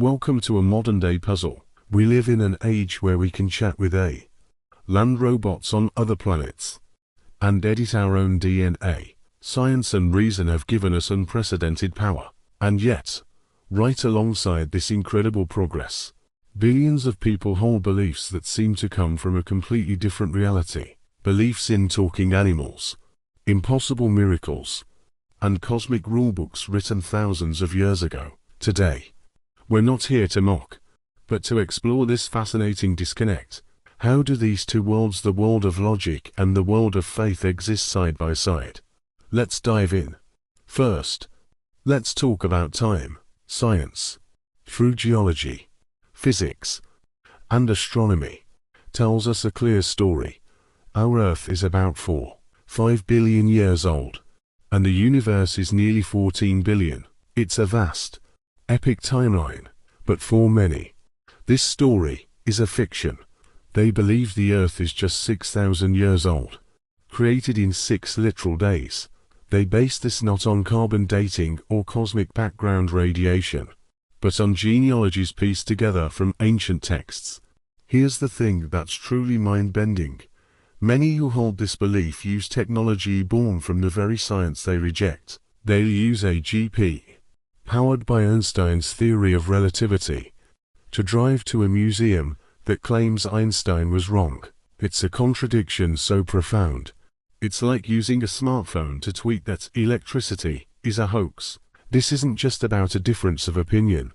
Welcome to a modern-day puzzle. We live in an age where we can chat with land robots on other planets and edit our own DNA. Science and reason have given us unprecedented power. And yet, right alongside this incredible progress, billions of people hold beliefs that seem to come from a completely different reality. Beliefs in talking animals, impossible miracles, and cosmic rulebooks written thousands of years ago. Today, we're not here to mock, but to explore this fascinating disconnect. How do these two worlds, the world of logic and the world of faith, exist side by side? Let's dive in. First, let's talk about time. Science, through geology, physics, and astronomy, tells us a clear story. Our Earth is about 4.5 billion years old, and the universe is nearly 14 billion. It's a vast, epic timeline, but for many, this story is a fiction. They believe the Earth is just 6,000 years old, created in 6 literal days. They base this not on carbon dating or cosmic background radiation, but on genealogies pieced together from ancient texts. Here's the thing that's truly mind-bending. Many who hold this belief use technology born from the very science they reject. They'll use a GP, powered by Einstein's theory of relativity, to drive to a museum that claims Einstein was wrong. It's a contradiction so profound. It's like using a smartphone to tweet that electricity is a hoax. This isn't just about a difference of opinion.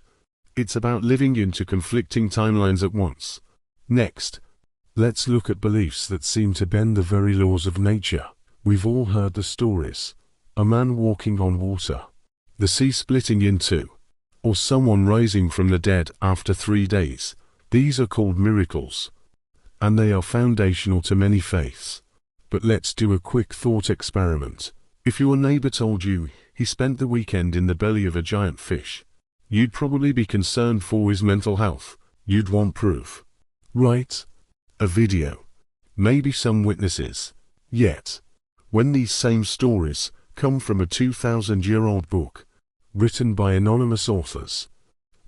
It's about living into conflicting timelines at once. Next, let's look at beliefs that seem to bend the very laws of nature. We've all heard the stories. A man walking on water, the sea splitting in two, or someone rising from the dead after 3 days. These are called miracles, and they are foundational to many faiths. But let's do a quick thought experiment. If your neighbor told you he spent the weekend in the belly of a giant fish, you'd probably be concerned for his mental health. You'd want proof, right? A video, maybe some witnesses. Yet, when these same stories come from a 2,000-year-old book, written by anonymous authors,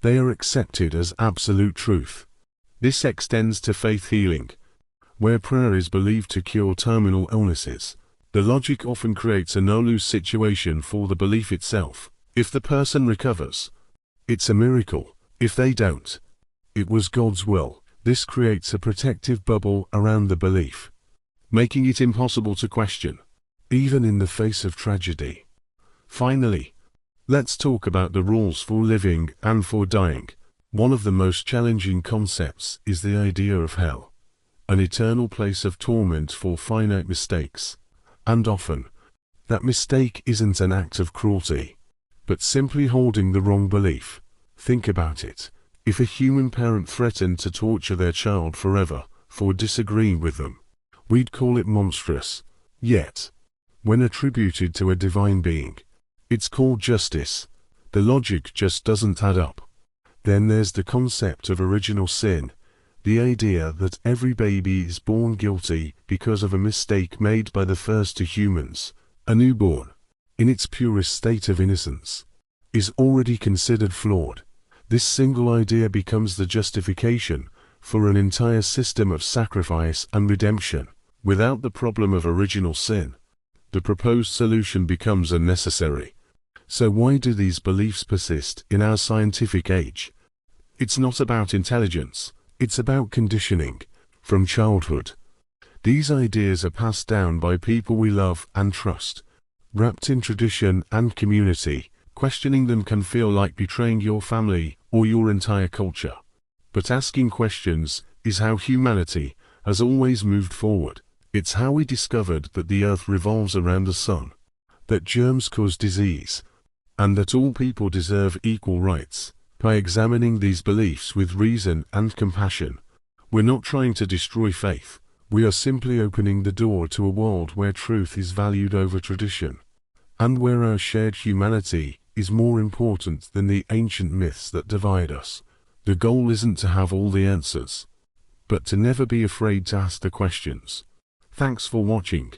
they are accepted as absolute truth. This extends to faith healing, where prayer is believed to cure terminal illnesses. The logic often creates a no-lose situation for the belief itself. If the person recovers, it's a miracle. If they don't, it was God's will. This creates a protective bubble around the belief, making it impossible to question, even in the face of tragedy. Finally, let's talk about the rules for living and for dying. One of the most challenging concepts is the idea of hell, an eternal place of torment for finite mistakes. And often, that mistake isn't an act of cruelty, but simply holding the wrong belief. Think about it. If a human parent threatened to torture their child forever for disagreeing with them, we'd call it monstrous. Yet, when attributed to a divine being, it's called justice. The logic just doesn't add up. Then there's the concept of original sin, the idea that every baby is born guilty because of a mistake made by the first 2 humans. A newborn, in its purest state of innocence, is already considered flawed. This single idea becomes the justification for an entire system of sacrifice and redemption. Without the problem of original sin, the proposed solution becomes unnecessary. So why do these beliefs persist in our scientific age? It's not about intelligence, it's about conditioning. From childhood, these ideas are passed down by people we love and trust. Wrapped in tradition and community, questioning them can feel like betraying your family or your entire culture. But asking questions is how humanity has always moved forward. It's how we discovered that the Earth revolves around the sun, that germs cause disease, and that all people deserve equal rights. By examining these beliefs with reason and compassion, we're not trying to destroy faith. We are simply opening the door to a world where truth is valued over tradition, and where our shared humanity is more important than the ancient myths that divide us. The goal isn't to have all the answers, but to never be afraid to ask the questions. Thanks for watching.